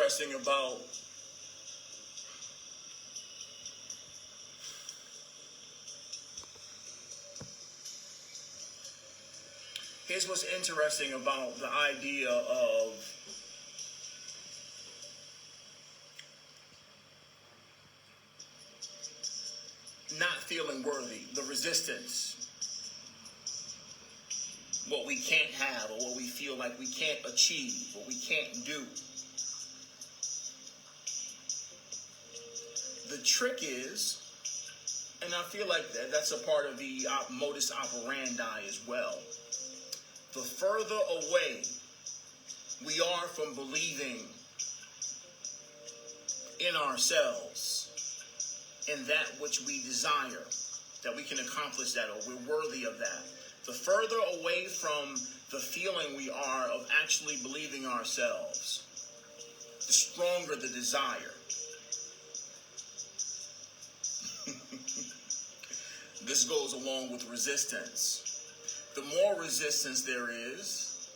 interesting about here's what's interesting about the idea of not feeling worthy, the resistance, what we can't have or what we feel like we can't achieve, what we can't do. The trick is, and I feel like that's a part of the modus operandi as well, the further away we are from believing in ourselves, in that which we desire, that we can accomplish that or we're worthy of that, the further away from the feeling we are of actually believing ourselves, the stronger the desire. This goes along with resistance. The more resistance there is,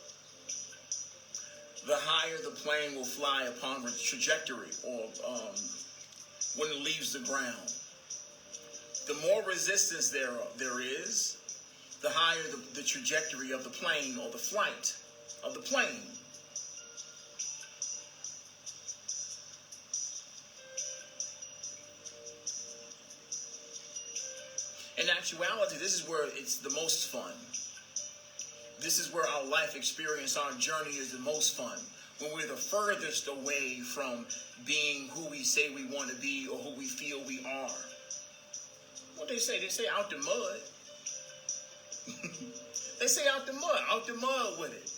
the higher the plane will fly upon the trajectory or when it leaves the ground. The more resistance there is, the higher the trajectory of the plane or the flight of the plane. In actuality, this is where it's the most fun. This is where our life experience, our journey is the most fun. When we're the furthest away from being who we say we want to be or who we feel we are. What they say? They say out the mud. They say out the mud with it.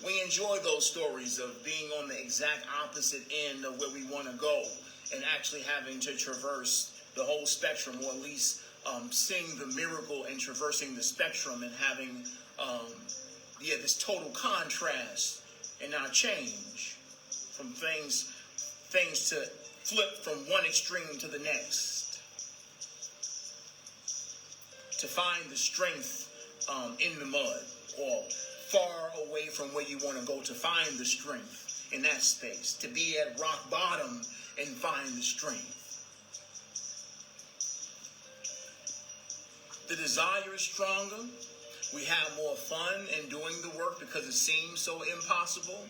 We enjoy those stories of being on the exact opposite end of where we want to go and actually having to traverse the whole spectrum, or at least seeing the miracle and traversing the spectrum and having this total contrast and our change from things to flip from one extreme to the next, to find the strength in the mud or far away from where you want to go, to find the strength in that space, to be at rock bottom and find the strength. The desire is stronger. We have more fun in doing the work because it seems so impossible.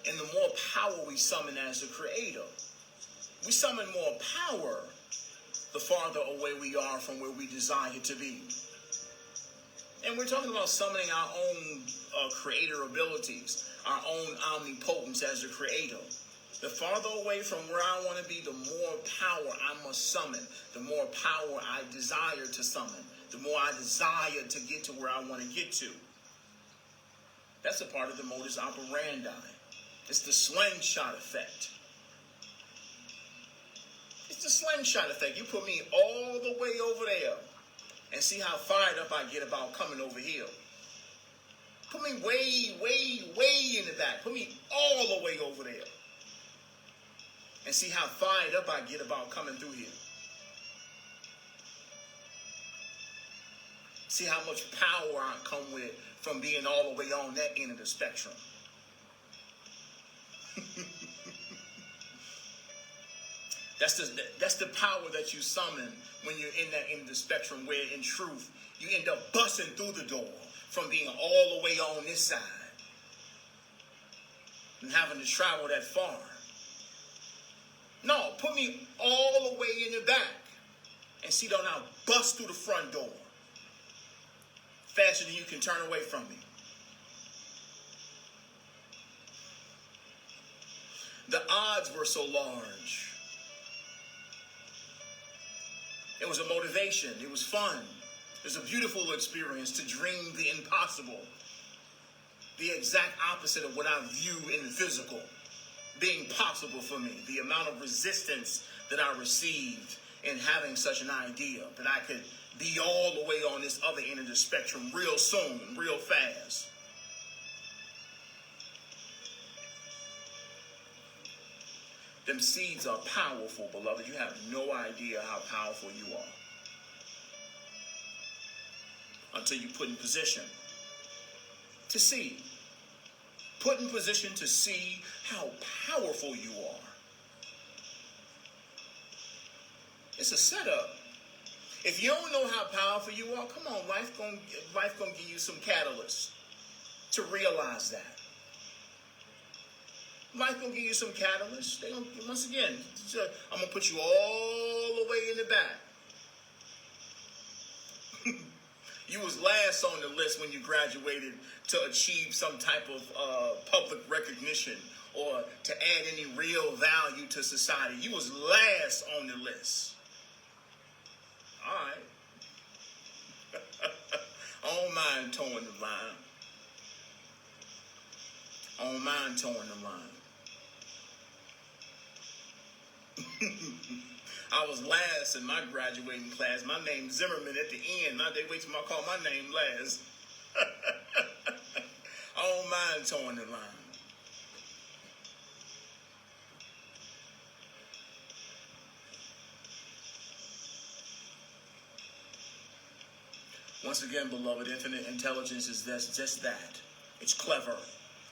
And the more power we summon as a creator, we summon more power the farther away we are from where we desire to be. And we're talking about summoning our own creator abilities, our own omnipotence as a creator. The farther away from where I want to be, the more power I must summon, the more power I desire to summon, the more I desire to get to where I want to get to. That's a part of the modus operandi. It's the slingshot effect. It's the slingshot effect. You put me all the way over there and see how fired up I get about coming over here. Put me way, way, way in the back. Put me all the way over there. And see how fired up I get about coming through here. See how much power I come with from being all the way on that end of the spectrum. That's the power that you summon when you're in that end of the spectrum, where in truth you end up busting through the door from being all the way on this side and having to travel that far. No, put me all the way in the back and see, don't now bust through the front door faster than you can turn away from me. The odds were so large. It was a motivation. It was fun. It was a beautiful experience to dream the impossible. The exact opposite of what I view in the physical being possible for me. The amount of resistance that I received in having such an idea that I could be all the way on this other end of the spectrum real soon, real fast. Them seeds are powerful, beloved. You have no idea how powerful you are until you put in position. to see. Put in position to see how powerful you are. It's a setup. If you don't know how powerful you are, come on, life gonna give you some catalysts to realize that. Life gonna give you some catalysts. Once again, I'm gonna put you all the way in the back. You was last on the list when you graduated to achieve some type of public recognition or to add any real value to society. You was last on the list. All right. I don't mind towing the line. I don't mind towing the line. I was last in my graduating class. My name's Zimmerman at the end. They wait till I call my name last. I don't mind towing the line. Once again, beloved, infinite intelligence is just that. It's clever.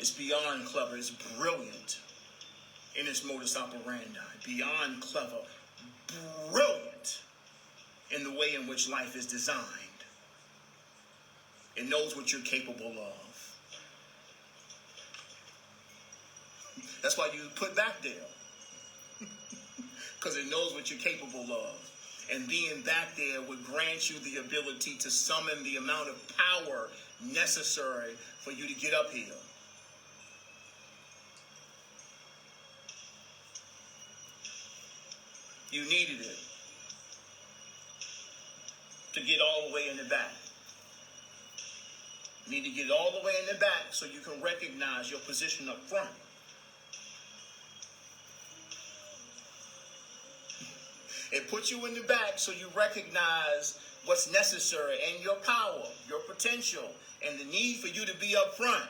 It's beyond clever. It's brilliant in its modus operandi. Beyond clever. Brilliant in the way in which life is designed. It knows what you're capable of. That's why you put back there. Because it knows what you're capable of. And being back there would grant you the ability to summon the amount of power necessary for you to get uphill. You needed it to get all the way in the back. You need to get all the way in the back so you can recognize your position up front. It puts you in the back so you recognize what's necessary and your power, your potential, and the need for you to be up front.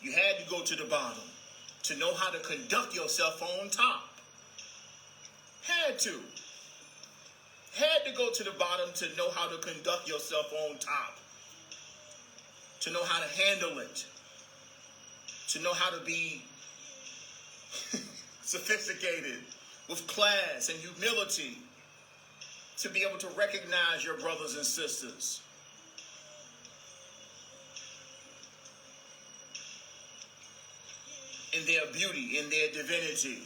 You had to go to the bottom to know how to conduct yourself on top. Had to. Had to go to the bottom to know how to conduct yourself on top. To know how to handle it. To know how to be sophisticated with class and humility. To be able to recognize your brothers and sisters. In their beauty, in their divinity.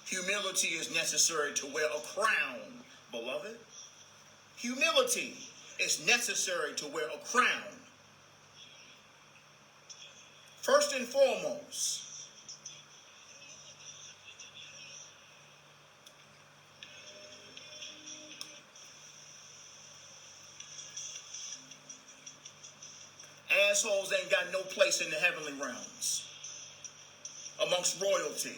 Humility is necessary to wear a crown, beloved. Humility is necessary to wear a crown. First and foremost, assholes ain't got no place in the heavenly realms amongst royalty.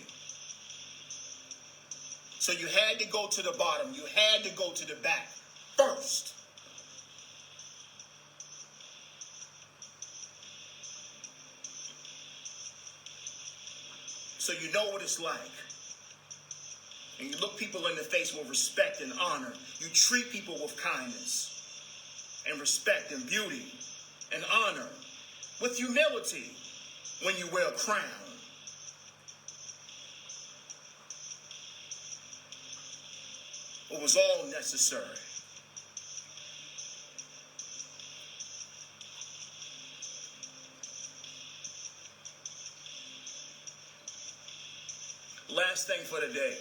So you had to go to the bottom. You had to go to the back first. So you know what it's like. And you look people in the face with respect and honor. You treat people with kindness and respect and beauty and honor with humility when you wear a crown. It was all necessary. Last thing for the day.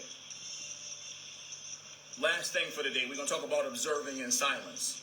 Last thing for the day. We're going to talk about observing in silence.